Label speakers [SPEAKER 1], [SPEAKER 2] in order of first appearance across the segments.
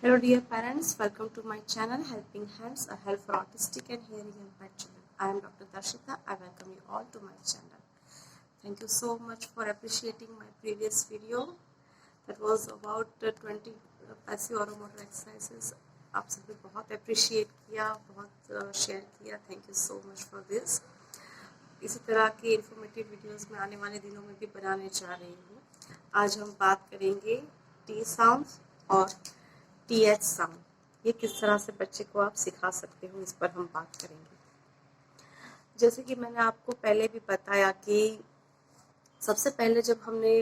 [SPEAKER 1] Hello dear parents, welcome to my channel Helping Hands, a help for autistic and hearing impaired children. I am Dr. Darshita. I welcome you all to my channel. Thank you so much for appreciating my previous video that was about 20 passive automotor exercises. आप सभी बहुत appreciate किया, बहुत share किया. Thank you so much for this. इसी तरह के informative videos मैं आने वाले दिनों में भी बनाने जा रही हूँ. आज हम बात करेंगे टी साउंड्स और TH साउंड. ये किस तरह से बच्चे को आप सिखा सकते हो, इस पर हम बात करेंगे. जैसे कि मैंने आपको पहले भी बताया कि सबसे पहले जब हमने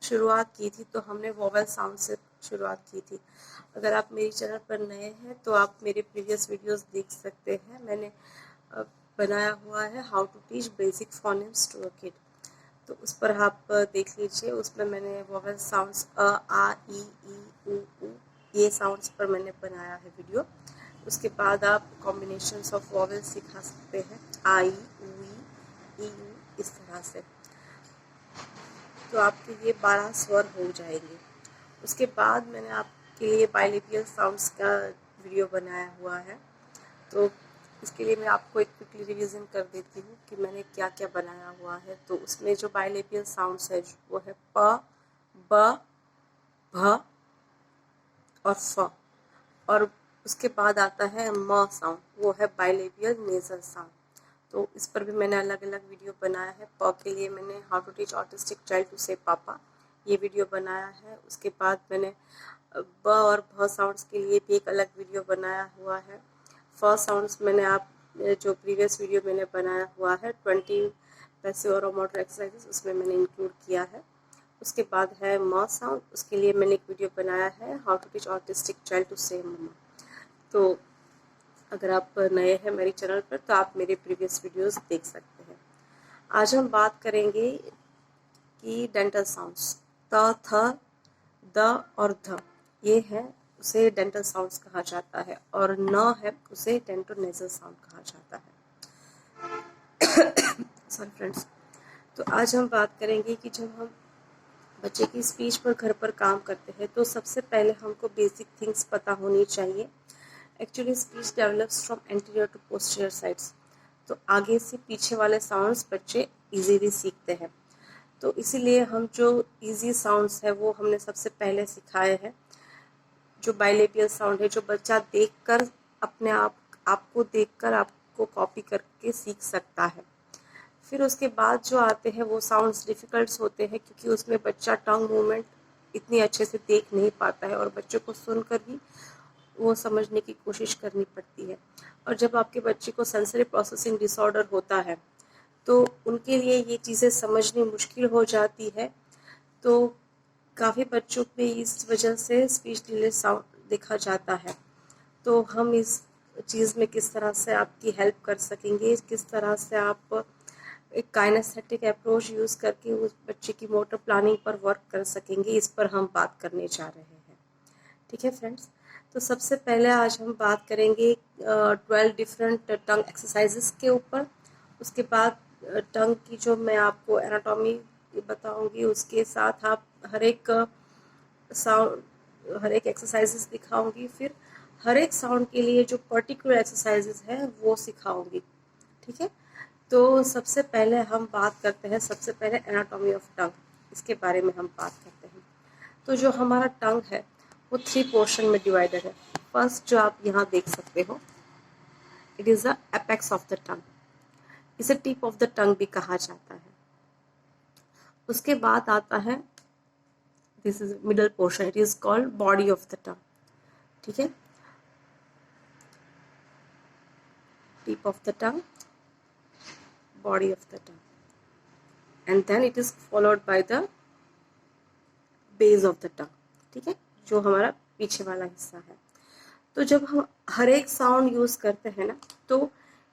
[SPEAKER 1] शुरुआत की थी तो हमने वोवेल साउंड से शुरुआत की थी. अगर आप मेरी चैनल पर नए हैं तो आप मेरे प्रीवियस वीडियोस देख सकते हैं. मैंने बनाया हुआ है how to teach basic phonemes to a kid, तो उस पर आप देख लीजिए. उसमें मैंने वोवेल साउंड्स अ, आ, ई, उ, ये साउंड्स पर मैंने बनाया है वीडियो. उसके बाद आप कॉम्बिनेशंस ऑफ वोवेल सिखा सकते हैं, आई, ऊ, ई, इस तरह से. तो आपके ये 12 स्वर हो जाएंगे. उसके बाद मैंने आपके लिए बाइलेबियल साउंड्स का वीडियो बनाया हुआ है. तो इसके लिए मैं आपको एक क्विकली रिवीजन कर देती हूँ कि मैंने क्या क्या बनाया हुआ है. तो उसमें जो बाइलेबियल साउंड्स है वो है प, ब, भ और फ. और उसके बाद आता है म साउंड, वो है बाइलेबियल नेजल साउंड. तो इस पर भी मैंने अलग अलग वीडियो बनाया है. प के लिए मैंने how to teach autistic child to say papa, ये वीडियो बनाया है. उसके बाद मैंने ब और भ साउंड्स के लिए भी एक अलग वीडियो बनाया हुआ है. फ साउंड्स मैंने आप जो प्रीवियस वीडियो मैंने बनाया हुआ है 20 पैसिव और मोटर एक्सरसाइजेस, उसमें मैंने इंक्लूड किया है. उसके बाद है म साउंड, उसके लिए मैंने एक वीडियो बनाया है how to teach autistic child to say mamma. तो अगर आप नए हैं मेरे चैनल पर तो आप मेरे प्रीवियस वीडियोस देख सकते हैं. आज हम बात करेंगे कि डेंटल साउंड्स त, थ, द और ध, ये है उसे डेंटल साउंड्स कहा जाता है. और न है उसे डेंटोनेजल साउंड कहा जाता है. Sorry friends. तो आज हम बात करेंगे कि जब हम बच्चे की स्पीच पर घर पर काम करते हैं तो सबसे पहले हमको बेसिक थिंग्स पता होनी चाहिए. Actually speech develops from anterior to posterior sides, तो आगे से पीछे वाले साउंड्स बच्चे इजीली सीखते हैं. तो इसीलिए हम जो इजी साउंड्स है वो हमने सबसे पहले सिखाए हैं. जो बाइलेबियल साउंड है, जो बच्चा देखकर अपने आपको देखकर आपको कॉपी करके सीख सकता है. फिर उसके बाद जो आते हैं वो साउंड्स डिफ़िकल्ट्स होते हैं, क्योंकि उसमें बच्चा टंग मूवमेंट इतनी अच्छे से देख नहीं पाता है और बच्चों को सुनकर ही वो समझने की कोशिश करनी पड़ती है. और जब आपके बच्चे को सेंसरी प्रोसेसिंग डिसऑर्डर होता है तो उनके लिए ये चीज़ें समझनी मुश्किल हो जाती है. तो काफ़ी बच्चों में इस वजह से स्पीच डिले साउंड देखा जाता है. तो हम इस चीज़ में किस तरह से आपकी हेल्प कर सकेंगे, किस तरह से आप एक काइनेस्थेटिक अप्रोच यूज़ करके उस बच्चे की मोटर प्लानिंग पर वर्क कर सकेंगे, इस पर हम बात करने जा रहे हैं. ठीक है फ्रेंड्स. तो सबसे पहले आज हम बात करेंगे 12 डिफरेंट टंग एक्सरसाइजेस के ऊपर. उसके बाद टंग की जो मैं आपको एनाटॉमी बताऊंगी, उसके साथ आप हर एक साउंड, हर एक एक्सरसाइजेस दिखाऊंगी. फिर हर एक साउंड के लिए जो पर्टिकुलर एक्सरसाइजेस है वो सिखाऊंगी. ठीक है. तो सबसे पहले हम बात करते हैं, सबसे पहले एनाटॉमी ऑफ टंग, इसके बारे में हम बात करते हैं. तो जो हमारा टंग है वो 3 पोर्शन में डिवाइडेड है. फर्स्ट जो आप यहाँ देख सकते हो, it is the apex of the टंग, इसे टिप ऑफ द टंग भी कहा जाता है. उसके बाद आता है this is middle portion, it is called body of the टंग. ठीक है. Tip of the tongue, body of the tongue, and then it is followed by the base of the tongue. ठीक है, जो हमारा पीछे वाला हिस्सा है. तो जब हम हर एक साउंड यूज करते हैं ना, तो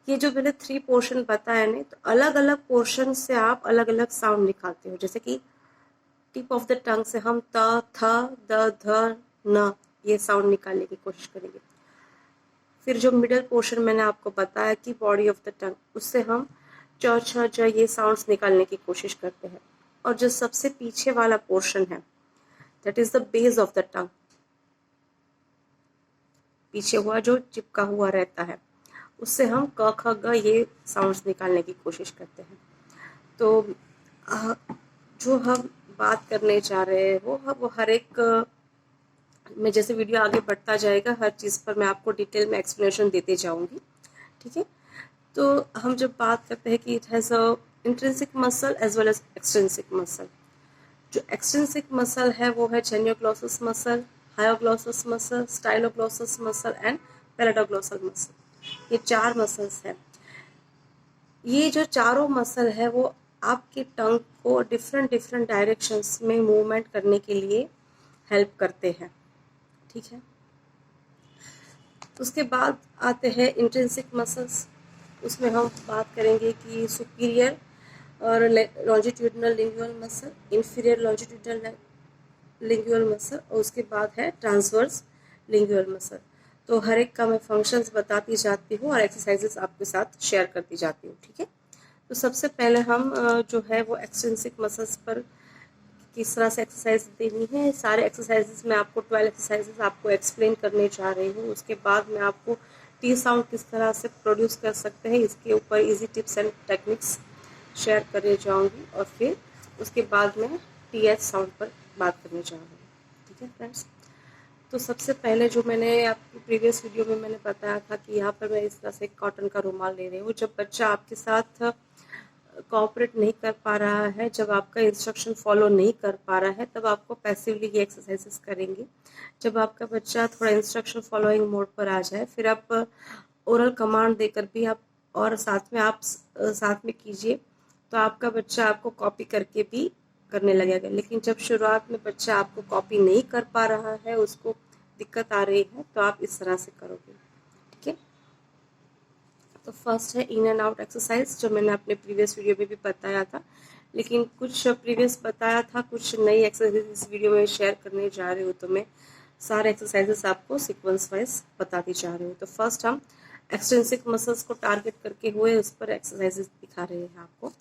[SPEAKER 1] ये जो मैंने 3 पोर्शन बताया ना, तो अलग अलग पोर्शन से आप अलग अलग साउंड निकालते हो. जैसे कि टिप ऑफ द टंग से हम त, थ, द, ध, न, ये साउंड निकालने की कोशिश करेंगे. फिर जो मिडल पोर्शन मैंने आपको बताया कि बॉडी ऑफ द टंग, उससे हम च, छ, ज, ये साउंड्स निकालने की कोशिश करते हैं. और जो सबसे पीछे वाला पोर्शन है, that is the base of the टंग, पीछे हुआ जो चिपका हुआ रहता है, उससे हम क ख ग ये साउंड्स निकालने की कोशिश करते हैं। तो जो हम बात करने जा रहे हैं वो हर एक में, जैसे वीडियो आगे बढ़ता जाएगा हर चीज़ पर मैं आपको डिटेल में एक्सप्लेनेशन देते जाऊंगी, ठीक है। तो हम जब बात करते हैं कि it has a intrinsic muscle as well as extrinsic muscle. जो एक्सट्रिंसिक मसल है वो है genioglossus muscle, hyoglossus muscle, styloglossus muscle and palatoglossal muscle. ये 4 मसल्स हैं। ये जो चारों मसल है वो आपके टंग को डिफरेंट डिफरेंट डायरेक्शंस में मूवमेंट करने के लिए हेल्प करते हैं, ठीक है। उसके बाद आते हैं इंट्रिंसिक मसल्स। उसमें हम बात करेंगे कि सुपीरियर और longitudinal lingual muscle, inferior longitudinal lingual muscle, और उसके बाद है ट्रांसवर्स लिंगुअल मसल। तो हर एक का मैं फंक्शंस बताती जाती हूँ और एक्सरसाइजेस आपके साथ शेयर करती जाती हूँ, ठीक है। तो सबसे पहले हम जो है वो एक्सट्रिंसिक मसल्स पर किस तरह से एक्सरसाइज देनी है, सारे एक्सरसाइजेस में आपको 12 एक्सरसाइजेस आपको एक्सप्लेन करने जा रही हूँ। उसके बाद मैं आपको टी साउंड किस तरह से प्रोड्यूस कर सकते हैं इसके ऊपर easy tips and techniques share करने जाऊँगी, और फिर उसके बाद मैं टी एच साउंड पर बात करने जा रही हूँ, ठीक है फ्रेंड्स। तो सबसे पहले जो मैंने आपकी प्रीवियस वीडियो में मैंने बताया था कि यहाँ पर मैं इस तरह से कॉटन का रुमाल ले रही हूँ। जब बच्चा आपके साथ कोऑपरेट नहीं कर पा रहा है, जब आपका इंस्ट्रक्शन फॉलो नहीं कर पा रहा है, तब आपको पैसिवली ये एक्सरसाइजेस करेंगे। जब आपका बच्चा थोड़ा इंस्ट्रक्शन फॉलोइंग मोड पर आ जाए, फिर आप ओरल कमांड देकर भी आप और साथ में आप साथ में कीजिए, तो आपका बच्चा आपको कॉपी करके भी करने लगेगा। लेकिन जब शुरुआत में बच्चा आपको कॉपी नहीं कर पा रहा है, उसको दिक्कत आ रही है, तो आप इस तरह से करोगे, ठीक है। तो फर्स्ट है इन एंड आउट एक्सरसाइज, जो मैंने अपने प्रीवियस वीडियो में भी बताया था, लेकिन कुछ प्रीवियस बताया था, कुछ नई एक्सरसाइज इस वीडियो में शेयर करने जा रही हूँ। तो मैं सारे एक्सरसाइजेस आपको सीक्वेंस वाइज बताती जा रही हूँ। तो फर्स्ट हम एक्सटेंसिक मसल्स को टारगेट करके हुए उस पर एक्सरसाइजेस दिखा रहे हैं आपको।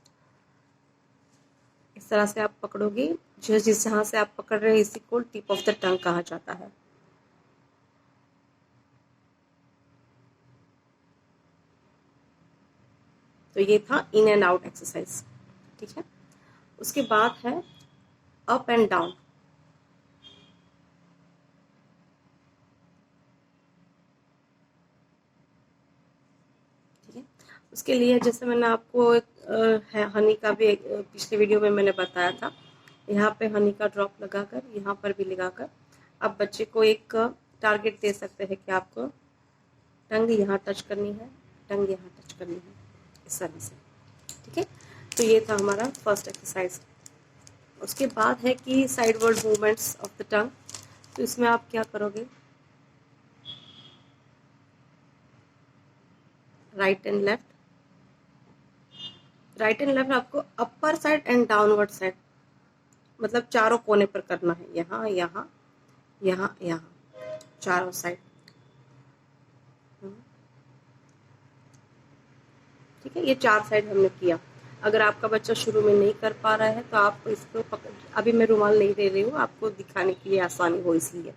[SPEAKER 1] इस तरह से आप पकड़ोगे, जिस जहाँ से आप पकड़ रहे हैं इसी को टिप ऑफ द टंग कहा जाता है। तो ये था इन एंड आउट एक्सरसाइज, ठीक है। उसके बाद है अप एंड डाउन। ठीक है, उसके लिए जैसे मैंने आपको हनी का भी पिछले वीडियो में मैंने बताया था, यहाँ पे हनी का ड्रॉप लगाकर, यहाँ पर भी लगाकर आप बच्चे को एक टारगेट दे सकते हैं कि आपको टंग यहाँ टच करनी है, टंग यहाँ टच करनी है, इस तरह से, ठीक है। तो ये था हमारा फर्स्ट एक्सरसाइज। उसके बाद है कि sideward movements of the tongue. तो इसमें आप क्या करोगे, right and left, right and left आपको upper side and downward side, मतलब चारों कोने पर करना है, यहाँ यहाँ यहाँ यहाँ, चारों साइड, ठीक है। ये 4 साइड हमने किया। अगर आपका बच्चा शुरू में नहीं कर पा रहा है तो आप इसको अभी मैं रुमाल नहीं दे रही हूँ, आपको दिखाने के लिए आसानी हो इसलिए।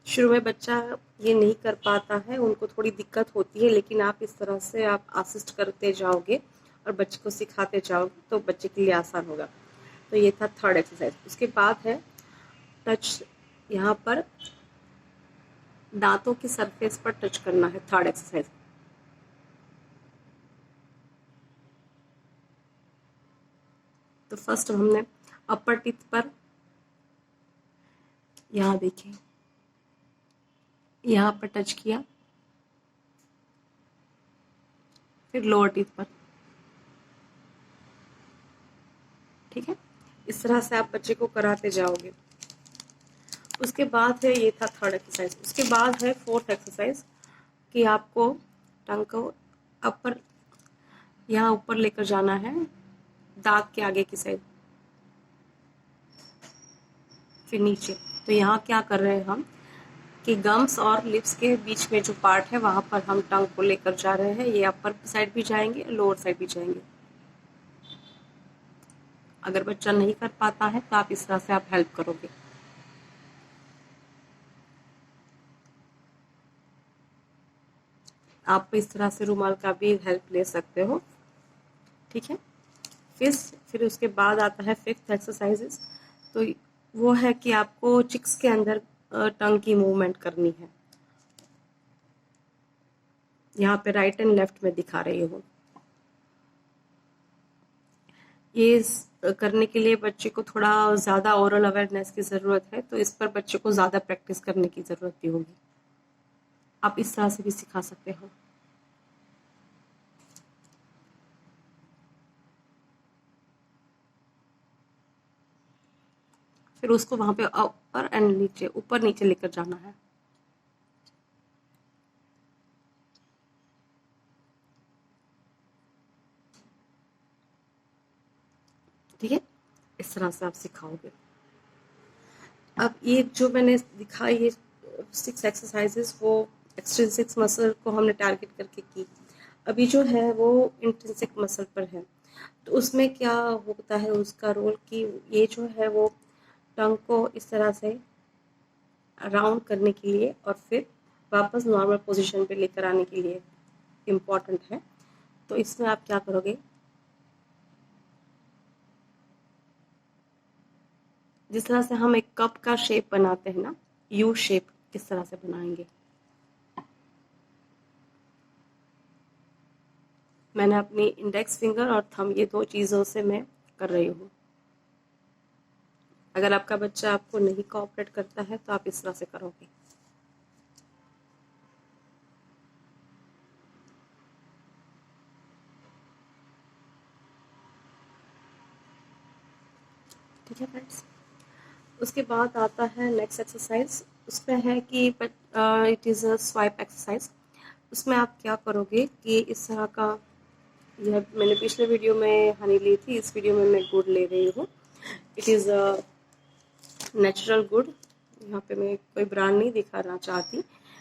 [SPEAKER 1] शुरू में बच्चा ये नहीं कर पाता है, उनको थोड़ी दिक्कत होती है, लेकिन आप इस तरह से आप असिस्ट करते जाओगे और बच्चे को सिखाते जाओगे तो बच्चे के लिए आसान होगा। तो ये था थर्ड एक्सरसाइज। उसके बाद है टच, यहाँ पर दांतों की सरफेस पर टच करना है, थर्ड एक्सरसाइज। तो फर्स्ट हमने अपर टीथ पर, यहाँ देखिए, यहाँ पर टच किया, फिर लोअर टीथ पर, ठीक है। इस तरह से आप बच्चे को कराते जाओगे। उसके बाद है, ये था थर्ड एक्सरसाइज। उसके बाद है फोर्थ एक्सरसाइज कि आपको टंग को अपर, यहाँ ऊपर लेकर जाना है, दांत के आगे की साइड, फिर नीचे। तो यहाँ क्या कर रहे हैं हम कि गम्स और लिप्स के बीच में जो पार्ट है वहाँ पर हम टंग को लेकर जा रहे हैं। ये अपर साइड भी जाएंगे, लोअर साइड भी जाएंगे। अगर बच्चा नहीं कर पाता है तो आप इस तरह से आप हेल्प करोगे। आप इस तरह से रुमाल का भी हेल्प ले सकते हो, ठीक है। फिर उसके बाद आता है फिफ्थ एक्सरसाइजेस। तो वो है कि आपको चिक्स के अंदर टंग की मूवमेंट करनी है। यहाँ पे राइट एंड लेफ्ट में दिखा रही हूँ। ये करने के लिए बच्चे को थोड़ा ज़्यादा ओरल अवेयरनेस की ज़रूरत है, तो इस पर बच्चे को ज़्यादा प्रैक्टिस करने की ज़रूरत भी होगी। आप इस तरह से भी सिखा सकते हो। फिर उसको वहाँ पे ऊपर एंड नीचे, ऊपर नीचे लेकर जाना है। ठीक है, इस तरह से आप सिखाओगे। अब ये जो मैंने दिखाई ये 6 एक्सरसाइजेस वो एक्सट्रिंसिक मसल को हमने टारगेट करके की। अभी जो है वो इंट्रिंसिक मसल पर है। तो उसमें क्या होता है उसका रोल कि ये जो है वो टंग को इस तरह से राउंड करने के लिए और फिर वापस नॉर्मल पोजीशन पे लेकर आने के लिए इम्पॉर्टेंट है। तो इसमें आप क्या करोगे, जिस तरह से हम एक कप का शेप बनाते हैं ना, यू शेप किस तरह से बनाएंगे। मैंने अपनी इंडेक्स फिंगर और थंब ये 2 चीज़ों से मैं कर रही हूँ। अगर आपका बच्चा आपको नहीं कोऑपरेट करता है तो आप इस तरह से करोगे। ठीक है फ्रेंड्स, उसके बाद आता है नेक्स्ट एक्सरसाइज। उसमें है कि it is a swipe exercise. उसमें आप क्या करोगे कि इस तरह का, यह मैंने पिछले वीडियो में हनी ली थी, इस वीडियो में मैं गुड़ ले रही हूँ। इट इज़ नेचुरल गुड़। यहाँ पे मैं कोई ब्रांड नहीं दिखाना चाहती,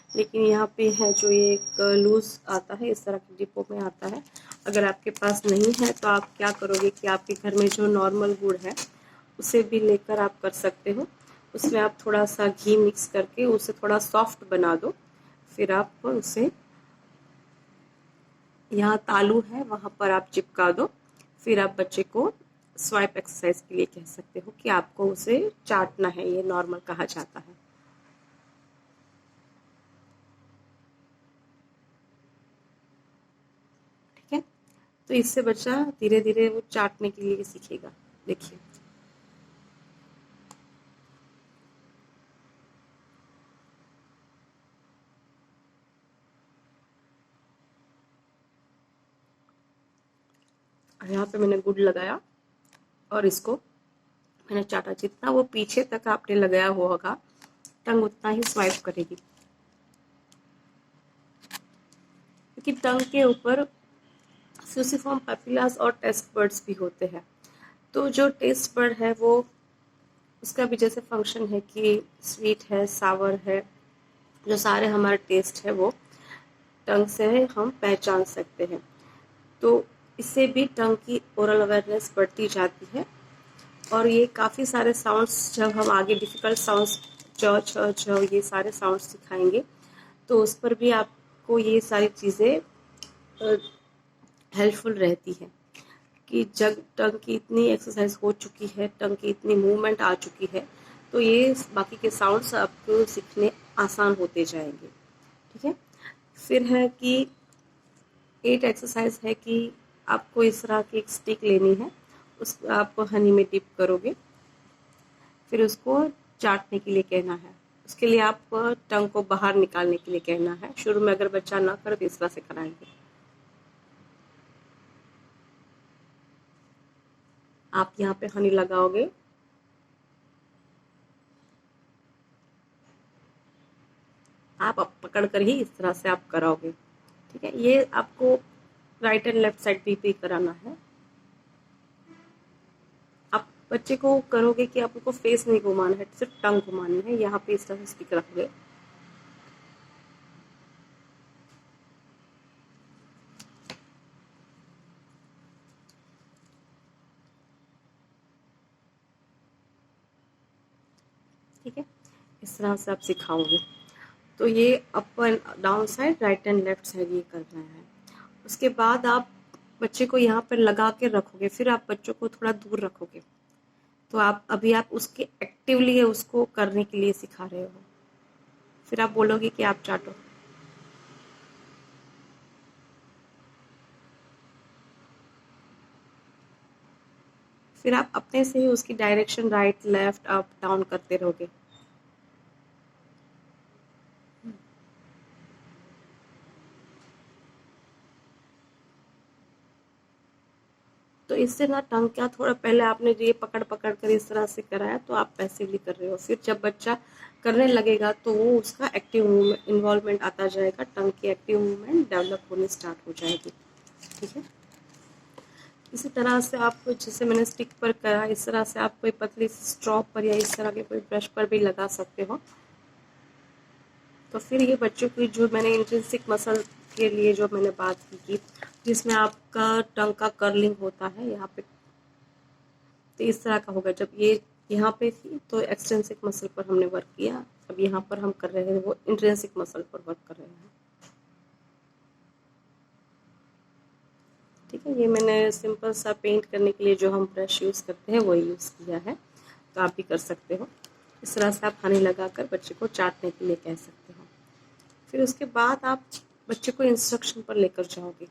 [SPEAKER 1] लेकिन यहाँ पे है जो ये एक लूज़ आता है, इस तरह के डिब्बों में आता है। अगर आपके पास नहीं है तो आप क्या करोगे कि आपके घर में जो नॉर्मल गुड़ है उसे भी लेकर आप कर सकते हो। उसमें आप थोड़ा सा घी मिक्स करके उसे थोड़ा सॉफ्ट बना दो। फिर आप उसे, यहाँ तालू है वहाँ पर आप चिपका दो। फिर आप बच्चे को स्वाइप एक्सरसाइज के लिए कह सकते हो कि आपको उसे चाटना है, ये नॉर्मल कहा जाता है। ठीक है, तो इससे बच्चा धीरे धीरे वो चाटने के लिए सीखेगा। देखिए, यहाँ पे मैंने गुड़ लगाया और इसको मैंने चाटा। जितना वो पीछे तक आपने लगाया होगा टंग उतना ही स्वाइप करेगी, क्योंकि टंग के ऊपर फ्यूसिफॉर्म पैपिलास और टेस्ट बर्ड्स भी होते हैं। तो जो टेस्ट बर्ड है वो, उसका भी जैसे फंक्शन है कि स्वीट है, सावर है, जो सारे हमारे टेस्ट है वो टंग से हम पहचान सकते हैं। तो इससे भी टंग की ओरल अवेयरनेस बढ़ती जाती है। और ये काफ़ी सारे साउंड्स, जब हम आगे डिफ़िकल्ट साउंड्स च छ छ ये सारे साउंड्स सिखाएंगे तो उस पर भी आपको ये सारी चीज़ें हेल्पफुल रहती है कि जब टंग की इतनी एक्सरसाइज हो चुकी है, टंग की इतनी मूवमेंट आ चुकी है, तो ये बाकी के साउंड्स आपको सीखने आसान होते जाएंगे। ठीक है, फिर है कि 8 एक्सरसाइज है कि आपको इस तरह की एक स्टिक लेनी है, उस आप हनी में डिप करोगे, फिर उसको चाटने के लिए कहना है। उसके लिए आप टंग को बाहर निकालने के लिए कहना है। शुरू में अगर बच्चा ना करे तो इस तरह से कराएंगे। आप यहाँ पे हनी लगाओगे, आप पकड़ कर ही इस तरह से आप कराओगे। ठीक है, ये आपको राइट एंड लेफ्ट साइड भी कराना है। आप बच्चे को करोगे कि आपको फेस नहीं घुमाना है, सिर्फ टंग घुमानी है। यहाँ पे इस तरह से स्टिक रखोगे, ठीक है, इस तरह से आप सिखाओगे। तो ये up and down side, right and left side ये करना है। उसके बाद आप बच्चे को यहाँ पर लगा के रखोगे, फिर आप बच्चों को थोड़ा दूर रखोगे। तो आप उसके एक्टिवली उसको करने के लिए सिखा रहे हो। फिर आप बोलोगे कि आप चाटो। फिर आप अपने से ही उसकी direction right left up down करते रहोगे। तो इससे ना टंग क्या, थोड़ा पहले आपने ये पकड़ पकड़ कर इस तरह से कराया तो आप पैसिवली कर रहे हो। फिर जब बच्चा करने लगेगा तो वो उसका एक्टिव मूवमेंट इन्वॉल्वमेंट आता जाएगा, टंग की एक्टिव मूवमेंट डेवलप होने स्टार्ट हो जाएगी। ठीक है, इसी तरह से आप जैसे मैंने स्टिक पर करा, इस तरह से आप कोई पतली स्ट्रॉ पर या इस तरह के कोई ब्रश पर भी लगा सकते हो। तो फिर ये बच्चों की जो मैंने इंट्रिंसिक मसल के लिए जो मैंने बात की जिसमें आपका टंग का कर्लिंग होता है यहाँ पे, तो इस तरह का होगा। जब ये यहाँ पे थी तो एक्सटेंसिक मसल पर हमने वर्क किया, अब यहाँ पर हम कर रहे हैं वो इंट्रिंसिक मसल पर वर्क कर रहे हैं। ठीक है, ये मैंने सिंपल सा पेंट करने के लिए जो हम ब्रश यूज़ करते हैं वही यूज़ किया है, तो आप भी कर सकते हो। इस तरह से आप हनी लगाकर बच्चे को चाटने के लिए कह सकते हो। फिर उसके बाद आप बच्चे को इंस्ट्रक्शन पर लेकर जाओगे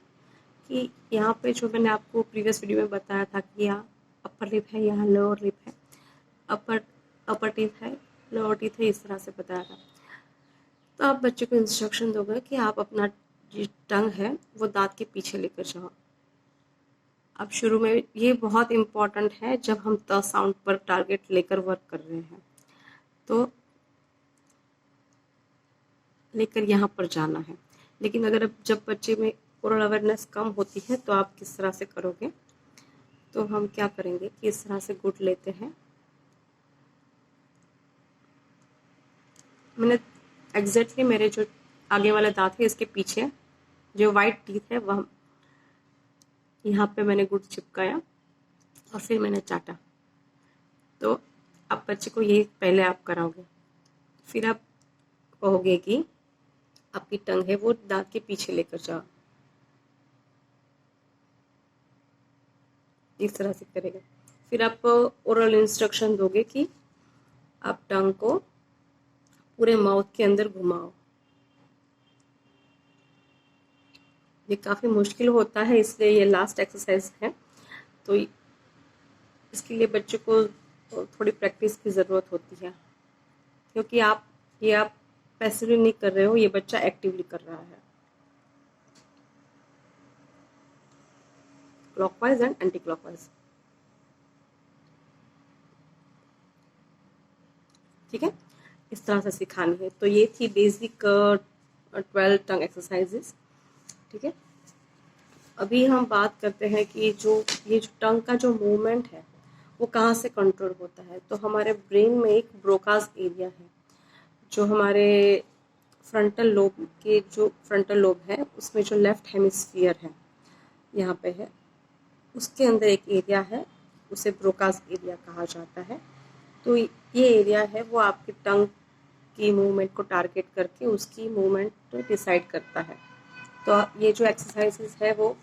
[SPEAKER 1] कि यहाँ पे जो मैंने आपको प्रीवियस वीडियो में बताया था कि यहाँ अपर लिप है, यहाँ लोअर लिप है, अपर टीथ है, लोअर टीथ है, इस तरह से बताया था। तो आप बच्चे को इंस्ट्रक्शन दोगे कि आप अपना जो टंग है वो दांत के पीछे लेकर जाओ। अब शुरू में ये बहुत इम्पॉर्टेंट है, जब हम त साउंड पर टारगेट लेकर वर्क कर रहे हैं तो लेकर यहाँ पर जाना है। लेकिन अगर जब बच्चे में ओरल अवेयरनेस कम होती है तो आप किस तरह से करोगे, तो हम क्या करेंगे कि इस तरह से गुड लेते हैं। मैंने एग्जैक्टली मेरे जो आगे वाले दांत है इसके पीछे जो वाइट टीथ है वह यहाँ पे मैंने गुड चिपकाया और फिर मैंने चाटा। तो अब बच्चे को ये पहले आप कराओगे, फिर आप कहोगे कि आपकी टंग है वो दांत के पीछे लेकर जाओ, इस तरह से करेगा। फिर आप ओरल इंस्ट्रक्शन दोगे कि आप टंग को पूरे माउथ के अंदर घुमाओ। ये काफ़ी मुश्किल होता है, इसलिए ये लास्ट एक्सरसाइज है, तो इसके लिए बच्चे को थोड़ी प्रैक्टिस की ज़रूरत होती है, क्योंकि आप पैसिवली नहीं कर रहे हो, ये बच्चा एक्टिवली कर रहा है। Clockwise and anti clockwise. ठीक है, इस तरह से सिखानी है। तो ये थी बेसिक 12 टंग एक्सरसाइजेस। ठीक है, अभी हम बात करते हैं कि ये जो टंग का जो मूवमेंट है वो कहाँ से कंट्रोल होता है। तो हमारे ब्रेन में एक ब्रोकास एरिया है, जो हमारे फ्रंटल लोब है उसमें जो लेफ्ट हेमिस्फीयर है यहाँ पे है, उसके अंदर एक एरिया है, उसे ब्रोकास एरिया कहा जाता है। तो ये एरिया है वो आपकी टंग की मूवमेंट को टारगेट करके उसकी मूवमेंट डिसाइड करता है। तो ये जो एक्सरसाइजेस है वो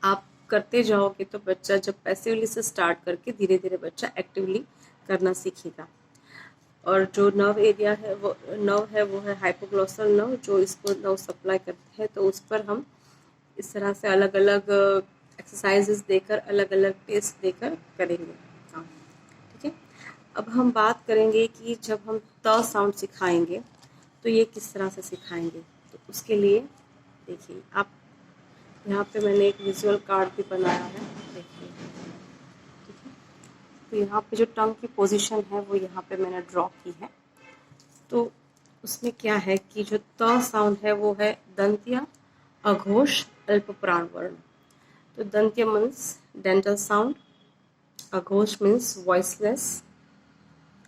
[SPEAKER 1] आप करते जाओगे तो बच्चा जब पैसिवली से स्टार्ट करके धीरे धीरे बच्चा एक्टिवली करना सीखेगा। और जो नर्व है वो है हाइपोग्लॉसल नर्व, जो इसको नर्व सप्लाई करते हैं। तो उस पर हम इस तरह से अलग अलग एक्सरसाइजेस देकर, अलग अलग टेस्ट देकर करेंगे काम। ठीक है, अब हम बात करेंगे कि जब हम त साउंड सिखाएंगे तो ये किस तरह से सिखाएंगे। तो उसके लिए देखिए, आप यहाँ पे मैंने एक विजुअल कार्ड भी बनाया है, देखिए। ठीक है, तो यहाँ पे जो टंग की पोजीशन है वो यहाँ पे मैंने ड्रॉ की है। तो उसमें क्या है कि जो त साउंड है वो है दंत्य, अघोष, अल्प प्राण वर्ण। तो दंत्य मीन्स डेंटल साउंड, अघोष मीन्स वॉइसलेस,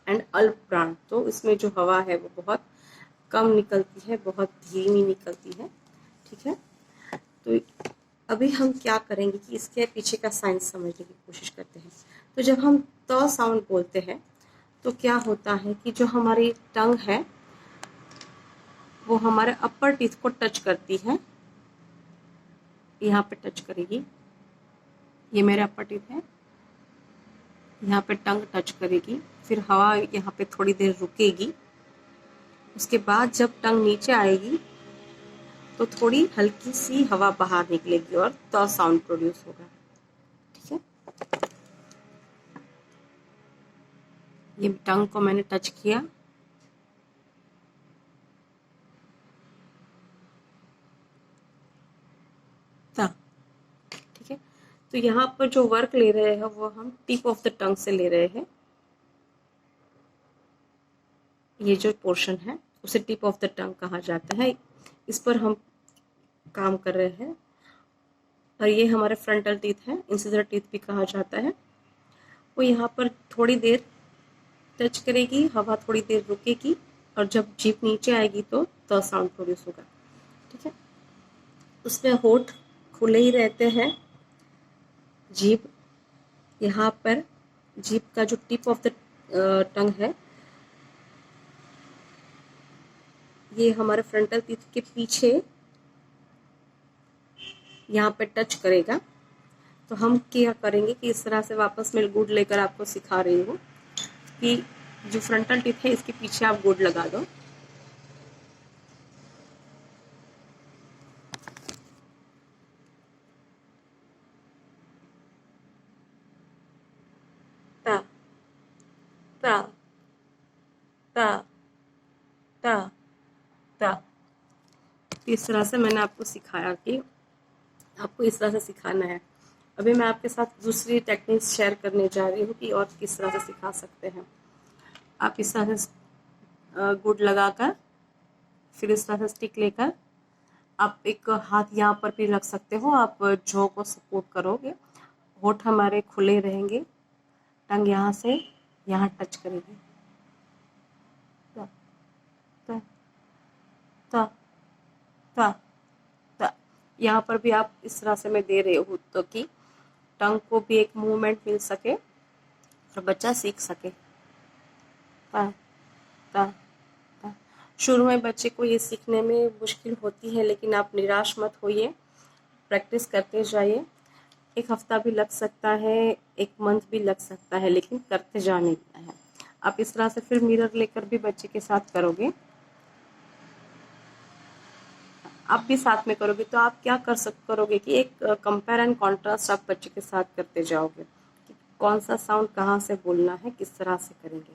[SPEAKER 1] एंड अल्प प्राण, तो इसमें जो हवा है वो बहुत कम निकलती है, बहुत धीमी निकलती है। ठीक है, तो अभी हम क्या करेंगे कि इसके पीछे का साइंस समझने की कोशिश करते हैं। तो जब हम त साउंड बोलते हैं तो क्या होता है कि जो हमारी टंग है वो हमारे अपर टीथ को टच करती है, यहाँ पे टच करेगी, ये मेरे अपर टीथ है, यहाँ पे टंग टच करेगी, फिर हवा यहाँ पे थोड़ी देर रुकेगी, उसके बाद जब टंग नीचे आएगी तो थोड़ी हल्की सी हवा बाहर निकलेगी और तो साउंड प्रोड्यूस होगा। ठीक है, ये टंग को मैंने टच किया, ठीक है। तो यहाँ पर जो वर्क ले रहे हैं वो हम टिप ऑफ द टंग से ले रहे हैं, ये जो पोर्शन है उसे टिप ऑफ द टंग कहा जाता है, इस पर हम काम कर रहे हैं। और ये हमारे फ्रंटल टीथ है, इंसिजर टीथ भी कहा जाता है। वो यहाँ पर थोड़ी देर टच करेगी, हवा थोड़ी देर रुकेगी और जब जीभ नीचे आएगी तो साउंड प्रोड्यूस होगा। ठीक है, उसमें होठ खुले ही रहते हैं, जीभ यहाँ पर, जीभ का जो टिप ऑफ द टंग है ये हमारे फ्रंटल टीथ के पीछे यहाँ पे टच करेगा। तो हम क्या करेंगे कि इस तरह से वापस मैं गुड लेकर आपको सिखा रही हूँ कि जो फ्रंटल टीथ है इसके पीछे आप गुड लगा दो, ता ता ता ता ता। इस तरह से मैंने आपको सिखाया कि आपको इस तरह से सिखाना है। अभी मैं आपके साथ दूसरी टेक्निक्स शेयर करने जा रही हूँ कि और किस तरह से सिखा सकते हैं। आप इस तरह से गुड लगाकर, फिर इस तरह से स्टिक लेकर आप एक हाथ यहाँ पर भी रख सकते हो, आप जॉ को सपोर्ट करोगे, होठ हमारे खुले रहेंगे, टंग यहाँ से यहाँ टच करेगी, ता ता ता ता ता। यहाँ पर भी आप इस तरह से मैं दे रही हूँ तो कि टंग को भी एक मूवमेंट मिल सके और बच्चा सीख सके। ता ता ता। शुरू में बच्चे को ये सीखने में मुश्किल होती है, लेकिन आप निराश मत होइए, प्रैक्टिस करते जाइए। एक हफ्ता भी लग सकता है, एक मंथ भी लग सकता है, लेकिन करते जाने का है। आप इस तरह से फिर मिरर लेकर भी बच्चे के साथ करोगे, आप भी साथ में करोगे तो आप क्या करोगे कि एक कंपेयर एंड कॉन्ट्रास्ट आप बच्चे के साथ करते जाओगे कि कौन सा साउंड कहाँ से बोलना है, किस तरह से करेंगे।